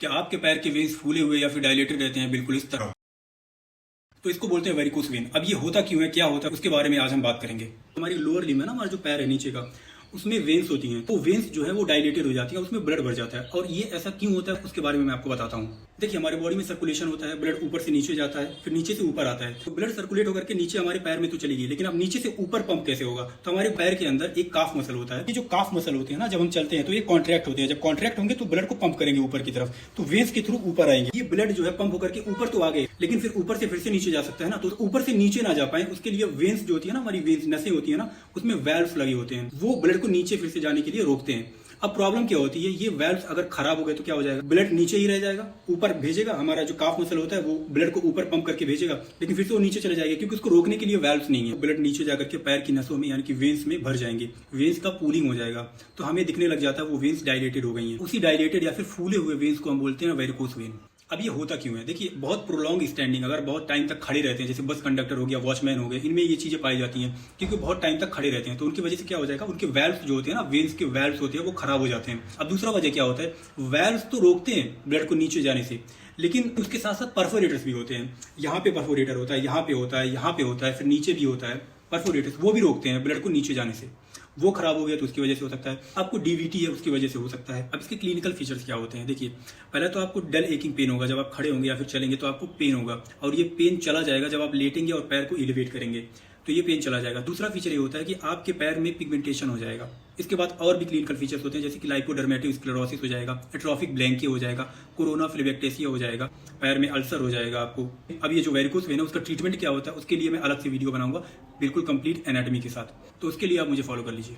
क्या आपके पैर के वेन्स फूले हुए या फिर डायलेटेड रहते हैं बिल्कुल इस तरह? तो इसको बोलते हैं वेरिकोस वेन। अब ये होता क्यों है, क्या होता है, उसके बारे में आज हम बात करेंगे। हमारी लोअर लिम्ब है ना, हमारा जो पैर है नीचे का, उसमें वेन्स होती हैं। तो वेन्स जो है वो डायलेटेड हो जाती है, उसमें ब्लड बढ़ जाता है। और ये ऐसा क्यों होता है उसके बारे में मैं आपको बताता हूँ। देखिए, हमारे बॉडी में सर्कुलेशन होता है, ब्लड ऊपर से नीचे जाता है, फिर नीचे से ऊपर आता है। तो ब्लड सर्कुलेट होकर के नीचे हमारे पैर में तो चली गई, लेकिन अब नीचे से ऊपर पंप कैसे होगा? तो हमारे पैर के अंदर एक काफ मसल होता है। ये जो काफ मसल होते हैं ना, जब हम चलते हैं तो ये कॉन्ट्रैक्ट होते हैं। जब कॉन्ट्रैक्ट होंगे तो ब्लड को पंप करेंगे ऊपर की तरफ, तो वेन्स के थ्रू ऊपर आएंगे। ये ब्लड जो है पंप होकर के ऊपर तो आ गए, लेकिन फिर ऊपर से फिर से नीचे जा सकता है ना। तो ऊपर से नीचे ना जा पाए, उसके लिए वेन्स जो होती है ना, हमारी वेन्स नसें होती है ना, उसमें वेल्व्स लगे होते हैं, वो ब्लड को नीचे फिर से जाने के लिए रोकते हैं। अब प्रॉब्लम क्या होती है, ये वेल्व्स अगर खराब हो गए तो क्या हो जाएगा? ब्लड नीचे ही रह जाएगा, ऊपर भेजेगा। हमारा जो काफ मसल होता है वो ब्लड को ऊपर पंप करके भेजेगा, लेकिन फिर से वो नीचे चले जाएगा, क्योंकि उसको रोकने के लिए वेल्व्स नहीं है। ब्लड नीचे जाकर के पैर की नसों में यानी कि वेन्स में भर जाएंगे, वेन्स का पूलिंग हो जाएगा, तो हमें दिखने लग जाता है वो वेन्स डायलेटेड हो गई हैं। उसी डायलेटेड या फिर फूले हुए वेन्स को हम बोलते हैं वेरिकोस वेन। अब ये होता क्यों है? देखिए, बहुत प्रोलॉन्ग स्टैंडिंग, अगर बहुत टाइम तक खड़े रहते हैं, जैसे बस कंडक्टर हो गया, वॉचमैन हो गए, इनमें ये चीजें पाई जाती हैं, क्योंकि बहुत टाइम तक खड़े रहते हैं। तो उनकी वजह से क्या हो जाएगा, उनके वेल्व्स जो होते हैं ना, वेन्स के वेल्व्स होते हैं, वो खराब हो जाते हैं। अब दूसरा वजह क्या होता है, वेल्व्स तो रोकते हैं ब्लड को नीचे जाने से, लेकिन उसके साथ साथ परफोरेटर्स भी होते हैं। यहाँ पे परफोरेटर होता है, यहाँ पे होता है, यहाँ पे होता है, फिर नीचे भी होता है परफोरेटर्स, वो भी रोकते हैं ब्लड को नीचे जाने से। वो खराब हो गया तो उसकी वजह से हो सकता है। आपको डीवीटी है उसकी वजह से हो सकता है। अब इसके क्लिनिकल फीचर्स क्या होते हैं? देखिए, पहले तो आपको डल एकिंग पेन होगा, जब आप खड़े होंगे या फिर चलेंगे तो आपको पेन होगा, और ये पेन चला जाएगा जब आप लेटेंगे और पैर को एलिवेट करेंगे, तो ये पेन चला जाएगा। दूसरा फीचर ये होता है कि आपके पैर में पिगमेंटेशन हो जाएगा। इसके बाद और भी क्लिनिकल फीचर्स होते हैं, जैसे कि लाइपोडर्मेटिव स्क्लेरोसिस हो जाएगा, एट्रोफिक ब्लैंकी हो जाएगा, कोरोना फ्लेबेक्टेसिया हो जाएगा, पैर में अल्सर हो जाएगा आपको। अब ये जो वेरिकोस वेन है उसका ट्रीटमेंट क्या होता है, उसके लिए मैं अलग से वीडियो बनाऊंगा, बिल्कुल कंप्लीट एनाटॉमी के साथ, तो उसके लिए आप मुझे फॉलो कर लीजिए।